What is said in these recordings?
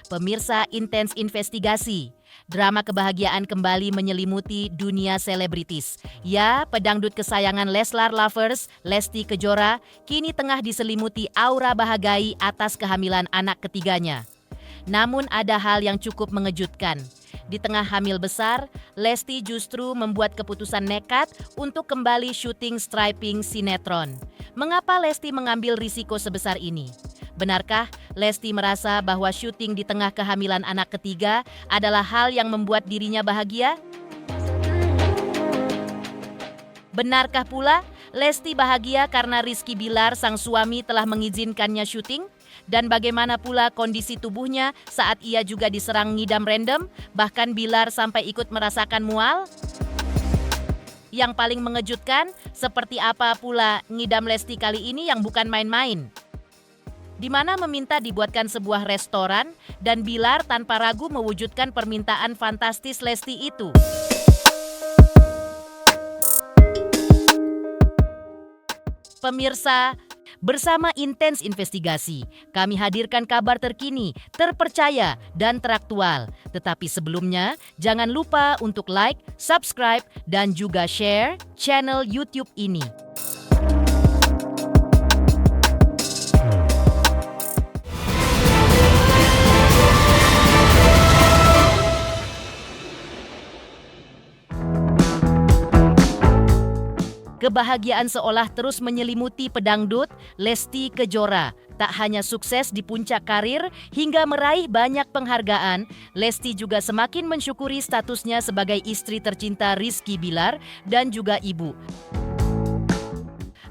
Pemirsa Intens Investigasi, drama kebahagiaan kembali menyelimuti dunia selebritis. Ya, pedangdut kesayangan Leslar Lovers, Lesti Kejora, kini tengah diselimuti aura bahagai atas kehamilan anak ketiganya. Namun ada hal yang cukup mengejutkan. Di tengah hamil besar, Lesti justru membuat keputusan nekat untuk kembali syuting stripping sinetron. Mengapa Lesti mengambil risiko sebesar ini? Benarkah Lesti merasa bahwa syuting di tengah kehamilan anak ketiga adalah hal yang membuat dirinya bahagia? Benarkah pula Lesti bahagia karena Rizky Bilar sang suami telah mengizinkannya syuting? Dan bagaimana pula kondisi tubuhnya saat ia juga diserang ngidam random, bahkan Bilar sampai ikut merasakan mual? Yang paling mengejutkan, seperti apa pula ngidam Lesti kali ini yang bukan main-main? Di mana meminta dibuatkan sebuah restoran dan Bilar tanpa ragu mewujudkan permintaan fantastis Lesti itu. Pemirsa, bersama Intens Investigasi, kami hadirkan kabar terkini, terpercaya, dan teraktual. Tetapi sebelumnya, jangan lupa untuk like, subscribe, dan juga share channel YouTube ini. Kebahagiaan seolah terus menyelimuti pedangdut Lesti Kejora. Tak hanya sukses di puncak karir hingga meraih banyak penghargaan, Lesti juga semakin mensyukuri statusnya sebagai istri tercinta Rizky Bilar dan juga ibu.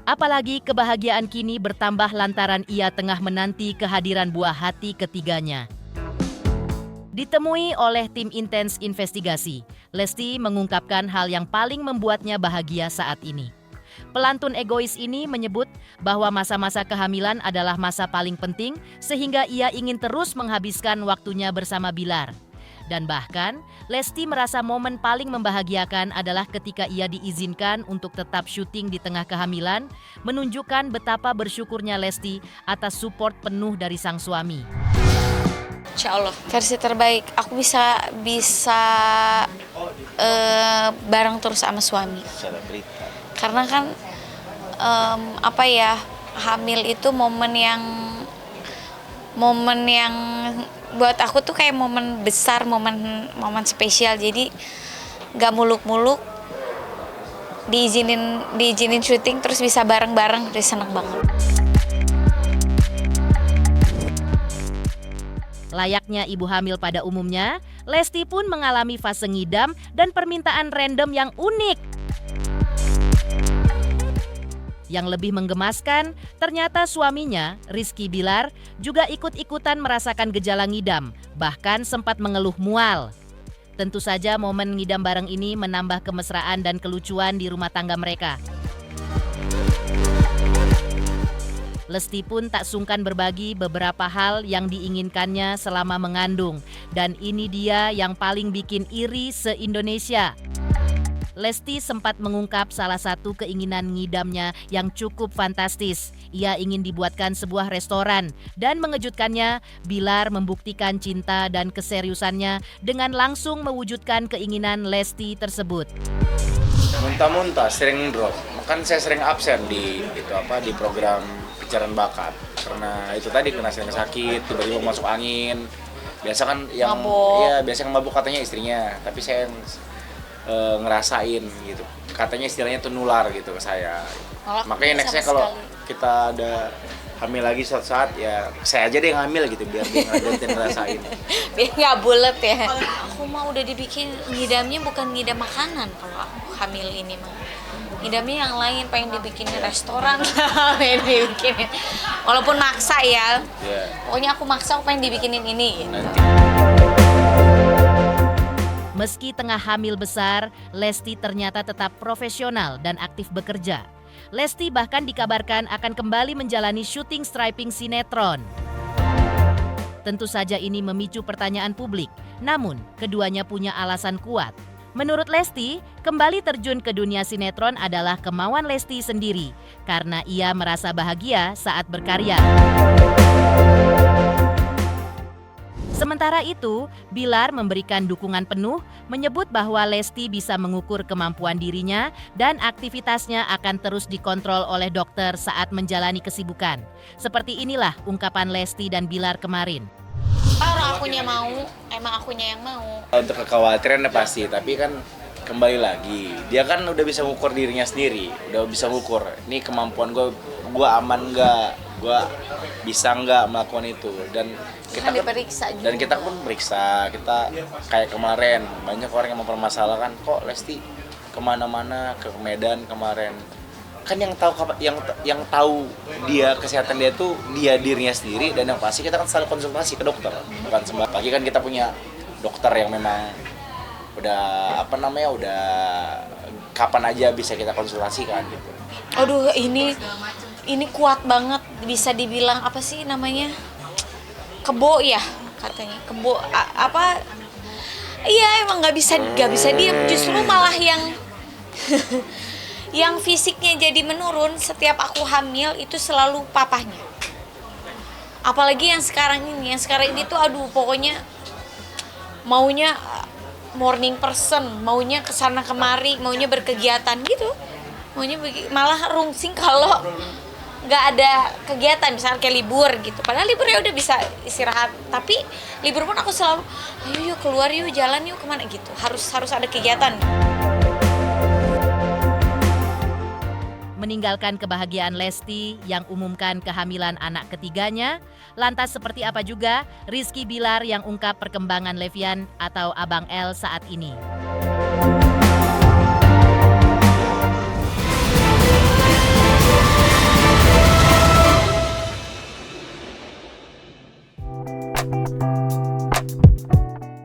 Apalagi kebahagiaan kini bertambah lantaran ia tengah menanti kehadiran buah hati ketiganya. Ditemui oleh tim Intens Investigasi, Lesti mengungkapkan hal yang paling membuatnya bahagia saat ini. Pelantun egois ini menyebut bahwa masa-masa kehamilan adalah masa paling penting sehingga ia ingin terus menghabiskan waktunya bersama Bilar. Dan bahkan, Lesti merasa momen paling membahagiakan adalah ketika ia diizinkan untuk tetap syuting di tengah kehamilan, menunjukkan betapa bersyukurnya Lesti atas support penuh dari sang suami. Insya Allah versi terbaik. Aku bisa bareng terus sama suami. Karena kan hamil itu momen yang buat aku tuh kayak momen besar, momen spesial. Jadi gak muluk-muluk diizinin syuting terus bisa bareng-bareng, udah seneng banget. Layaknya ibu hamil pada umumnya, Lesti pun mengalami fase ngidam dan permintaan random yang unik. Yang lebih menggemaskan, ternyata suaminya, Rizky Bilar, juga ikut-ikutan merasakan gejala ngidam, bahkan sempat mengeluh mual. Tentu saja momen ngidam bareng ini menambah kemesraan dan kelucuan di rumah tangga mereka. Lesti pun tak sungkan berbagi beberapa hal yang diinginkannya selama mengandung. Dan ini dia yang paling bikin iri se-Indonesia. Lesti sempat mengungkap salah satu keinginan ngidamnya yang cukup fantastis. Ia ingin dibuatkan sebuah restoran dan mengejutkannya, Bilar membuktikan cinta dan keseriusannya dengan langsung mewujudkan keinginan Lesti tersebut. Muntah-muntah, sering drop. Kan saya sering absen di program pencarian bakat karena itu tadi kena sakit, tiba-tiba masuk angin. Biasa kan yang biasa yang mabuk katanya istrinya, tapi saya ngerasain gitu. Katanya istilahnya tuh nular gitu ke saya. Makanya nextnya kalau kita ada hamil lagi suatu saat ya saya aja deh yang hamil gitu biar dia ngerasain. Biar nggak bulet ya. Aku mah udah dibikin ngidamnya bukan ngidam makanan kalau aku hamil ini mah. Ngidamnya yang lain, pengen dibikinin restoran, pengen dibikinin. Walaupun maksa ya. Pokoknya aku maksa aku pengen dibikinin ini. Gitu. Meski tengah hamil besar, Lesti ternyata tetap profesional dan aktif bekerja. Lesti bahkan dikabarkan akan kembali menjalani syuting stripping sinetron. Tentu saja ini memicu pertanyaan publik, namun keduanya punya alasan kuat. Menurut Lesti, kembali terjun ke dunia sinetron adalah kemauan Lesti sendiri, karena ia merasa bahagia saat berkarya. Sementara itu, Bilar memberikan dukungan penuh, menyebut bahwa Lesti bisa mengukur kemampuan dirinya dan aktivitasnya akan terus dikontrol oleh dokter saat menjalani kesibukan. Seperti inilah ungkapan Lesti dan Bilar kemarin. Kalau akunya mau, emang akunya yang mau. Untuk kekhawatiran pasti, tapi kan kembali lagi, dia kan udah bisa mengukur dirinya sendiri, udah bisa mengukur, ini kemampuan gue aman nggak, gue bisa nggak melakukan itu, dan kita Kan diperiksa juga. dan kita pun periksa, kita kayak kemarin banyak orang yang mempermasalahkan kok Lesti kemana-mana ke Medan kemarin, kan yang tahu dia kesehatan dia tuh dia dirinya sendiri, dan yang pasti kita kan selalu konsultasi ke dokter, bukan sembarang. Pagi kan kita punya dokter yang memang udah udah kapan aja bisa kita konsultasikan gitu. Aduh, ini kuat banget, bisa dibilang apa sih namanya? Kebo ya katanya. Kebo apa? Iya, emang nggak bisa diam, justru malah yang yang fisiknya jadi menurun setiap aku hamil itu selalu papahnya. Apalagi yang sekarang ini tuh aduh pokoknya maunya morning person, maunya kesana kemari, maunya berkegiatan gitu, malah rungsing kalau nggak ada kegiatan, misalnya kayak libur gitu. Padahal libur ya udah bisa istirahat, tapi libur pun aku selalu ayo yuk keluar yuk, jalan yuk kemana gitu, harus ada kegiatan. Meninggalkan kebahagiaan Lesti yang umumkan kehamilan anak ketiganya, lantas seperti apa juga Rizky Bilar yang ungkap perkembangan Levian atau Abang L saat ini.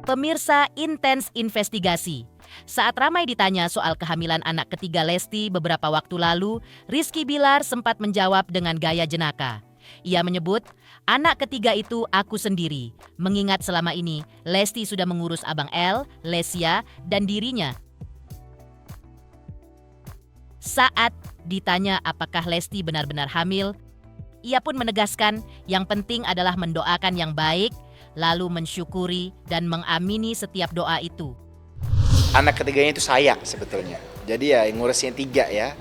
Pemirsa Intens Investigasi. Saat ramai ditanya soal kehamilan anak ketiga Lesti beberapa waktu lalu, Rizky Bilar sempat menjawab dengan gaya jenaka. Ia menyebut, anak ketiga itu aku sendiri, mengingat selama ini Lesti sudah mengurus Abang L, Lesya, dan dirinya. Saat ditanya apakah Lesti benar-benar hamil, ia pun menegaskan yang penting adalah mendoakan yang baik, lalu mensyukuri dan mengamini setiap doa itu. Anak ketiganya itu saya sebetulnya. Jadi ya ngurusnya 3 ya.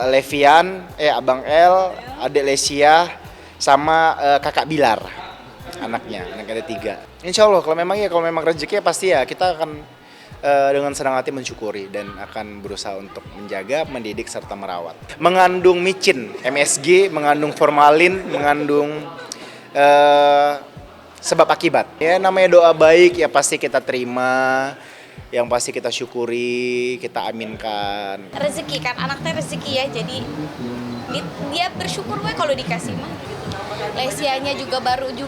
Levian, Abang L, adik Lesya, sama kakak Bilar. Anaknya ada 3. Insya Allah kalau memang rezekinya pasti ya kita akan dengan senang hati mensyukuri dan akan berusaha untuk menjaga, mendidik serta merawat. Mengandung micin, MSG, mengandung formalin, mengandung sebab akibat. Ya namanya doa baik ya pasti kita terima. Yang pasti kita syukuri, kita aminkan. Rezeki kan, anaknya rezeki ya, jadi dia bersyukur kalau dikasih mah. Lesyanya juga baru 7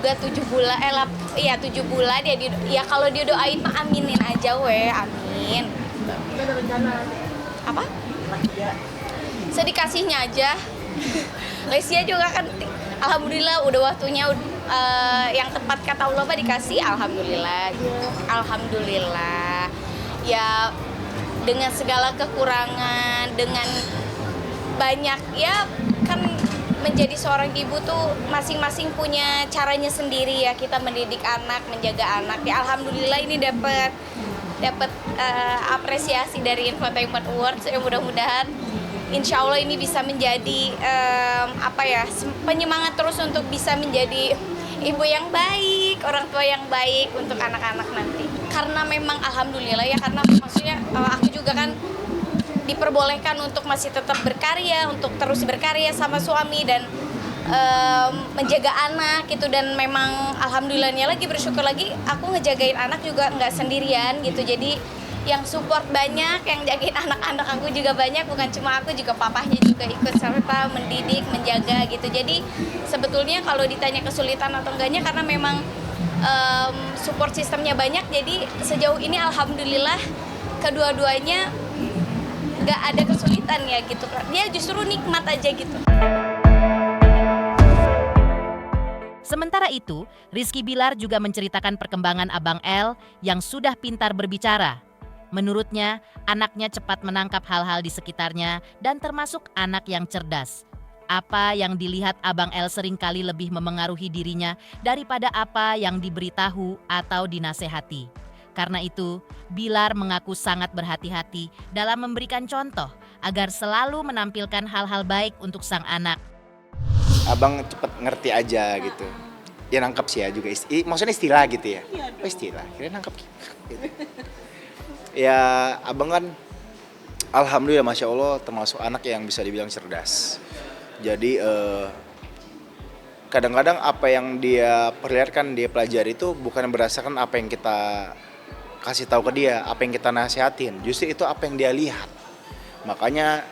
bulan, 7 bulan ya kalau dia doain mah aminin aja amin. Kita ada rencana. Apa? Sedikasihnya aja. Lesya juga kan, alhamdulillah udah waktunya yang tepat kata Allah mah dikasih, alhamdulillah. Alhamdulillah. Ya dengan segala kekurangan, dengan banyak ya kan menjadi seorang ibu tuh masing-masing punya caranya sendiri ya, kita mendidik anak, menjaga anak. Ya alhamdulillah ini dapat apresiasi dari Infotainment Awards. Ya mudah-mudahan insya Allah ini bisa menjadi penyemangat terus untuk bisa menjadi ibu yang baik, orang tua yang baik untuk anak-anak nanti. Karena memang alhamdulillah ya, karena maksudnya aku juga kan diperbolehkan untuk masih tetap berkarya, untuk terus berkarya sama suami dan menjaga anak gitu, dan memang alhamdulillahnya lagi bersyukur lagi aku ngejagain anak juga nggak sendirian gitu. Jadi yang support banyak, yang jagain anak-anak aku juga banyak, bukan cuma aku, juga papahnya juga ikut serta mendidik, menjaga gitu. Jadi sebetulnya kalau ditanya kesulitan atau enggaknya, karena memang support sistemnya banyak, jadi sejauh ini alhamdulillah kedua-duanya nggak ada kesulitan ya gitu. Dia justru nikmat aja gitu. Sementara itu, Rizky Bilar juga menceritakan perkembangan Abang L yang sudah pintar berbicara. Menurutnya, anaknya cepat menangkap hal-hal di sekitarnya dan termasuk anak yang cerdas. Apa yang dilihat Abang L seringkali lebih memengaruhi dirinya daripada apa yang diberitahu atau dinasehati. Karena itu, Bilar mengaku sangat berhati-hati dalam memberikan contoh agar selalu menampilkan hal-hal baik untuk sang anak. Abang cepet ngerti aja gitu. Ya nangkep sih ya juga, maksudnya istilah gitu ya. Oh istilah, kira nangkep gitu. Ya abang kan alhamdulillah Masya Allah termasuk anak yang bisa dibilang cerdas. Jadi kadang-kadang apa yang dia perlihatkan, dia pelajari itu bukan berdasarkan apa yang kita kasih tahu ke dia, apa yang kita nasihatin. Justru itu apa yang dia lihat. Makanya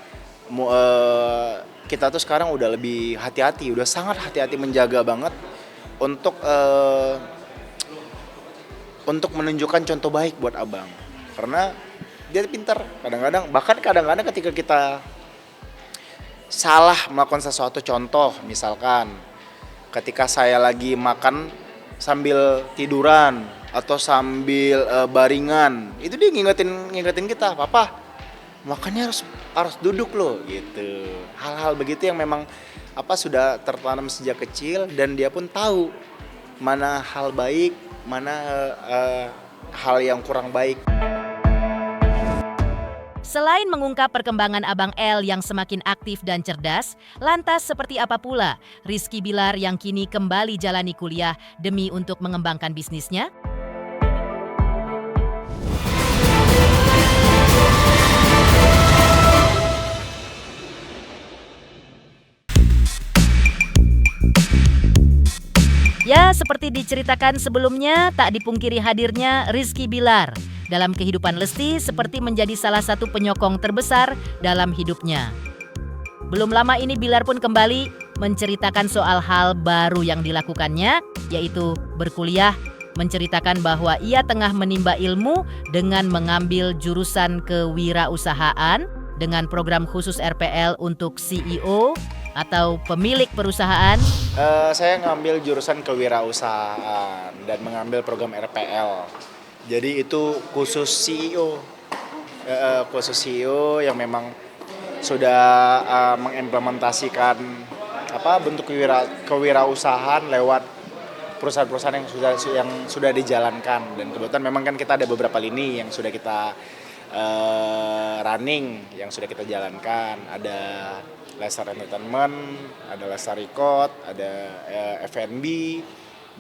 kita tuh sekarang udah lebih hati-hati, udah sangat hati-hati menjaga banget untuk menunjukkan contoh baik buat abang. Karena dia pintar. Kadang-kadang ketika kita salah melakukan sesuatu, contoh misalkan ketika saya lagi makan sambil tiduran atau sambil baringan, itu dia ngingetin kita, papa makannya harus duduk loh gitu. Hal-hal begitu yang memang sudah tertanam sejak kecil dan dia pun tahu mana hal baik, mana hal yang kurang baik. Selain mengungkap perkembangan Abang L yang semakin aktif dan cerdas, lantas seperti apa pula Rizky Bilar yang kini kembali jalani kuliah demi untuk mengembangkan bisnisnya? Ya, seperti diceritakan sebelumnya, tak dipungkiri hadirnya Rizky Bilar dalam kehidupan Lesti seperti menjadi salah satu penyokong terbesar dalam hidupnya. Belum lama ini Bilar pun kembali menceritakan soal hal baru yang dilakukannya, yaitu berkuliah, menceritakan bahwa ia tengah menimba ilmu dengan mengambil jurusan kewirausahaan dengan program khusus RPL untuk CEO atau pemilik perusahaan. Saya ngambil jurusan kewirausahaan dan mengambil program RPL. Jadi itu khusus CEO, yang memang sudah mengimplementasikan bentuk kewirausahaan lewat perusahaan-perusahaan yang sudah dijalankan. Dan kebetulan memang kan kita ada beberapa lini yang sudah kita running, yang sudah kita jalankan. Ada Lestar Entertainment, ada Lestar Record, ada F&B,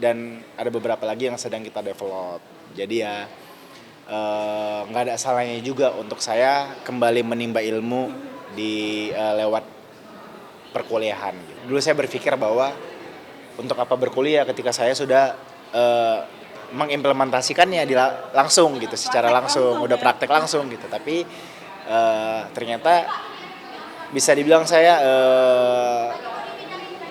dan ada beberapa lagi yang sedang kita develop. Jadi ya nggak ada salahnya juga untuk saya kembali menimba ilmu di lewat perkuliahan. Dulu saya berpikir bahwa untuk apa berkuliah ketika saya sudah mengimplementasikannya langsung gitu, secara langsung, udah praktek langsung gitu. Tapi ternyata bisa dibilang saya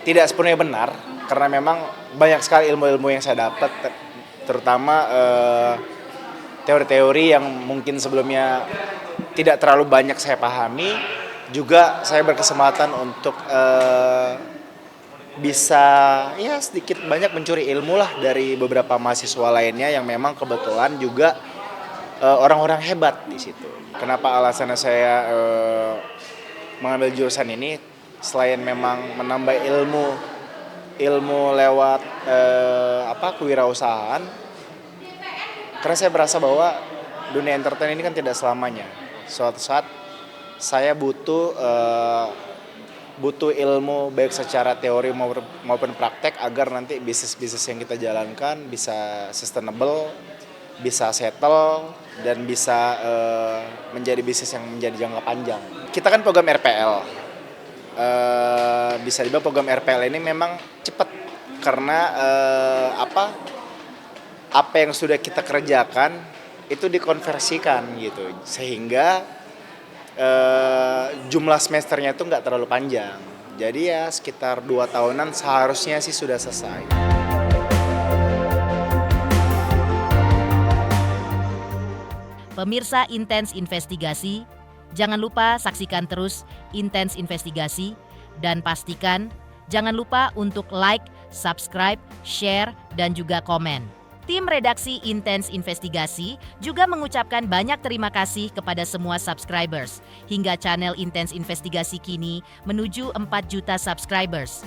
tidak sepenuhnya benar, karena memang banyak sekali ilmu-ilmu yang saya dapat, terutama teori-teori yang mungkin sebelumnya tidak terlalu banyak saya pahami. Juga saya berkesempatan untuk bisa ya sedikit banyak mencuri ilmu lah dari beberapa mahasiswa lainnya yang memang kebetulan juga orang-orang hebat di situ. Kenapa alasannya saya mengambil jurusan ini, selain memang menambah ilmu lewat kewirausahaan, karena saya berasa bahwa dunia entertain ini kan tidak selamanya. Suatu saat saya butuh ilmu baik secara teori maupun praktek agar nanti bisnis yang kita jalankan bisa sustainable, bisa settle, dan bisa menjadi bisnis yang menjadi jangka panjang. Kita kan program RPL, bisa dibilang program RPL ini memang cepat karena apa yang sudah kita kerjakan itu dikonversikan gitu, sehingga jumlah semesternya itu nggak terlalu panjang. Jadi ya sekitar 2 tahunan seharusnya sih sudah selesai. Pemirsa Intens Investigasi, jangan lupa saksikan terus Intens Investigasi dan pastikan jangan lupa untuk like, subscribe, share, dan juga komen. Tim redaksi Intens Investigasi juga mengucapkan banyak terima kasih kepada semua subscribers. Hingga channel Intens Investigasi kini menuju 4 juta subscribers.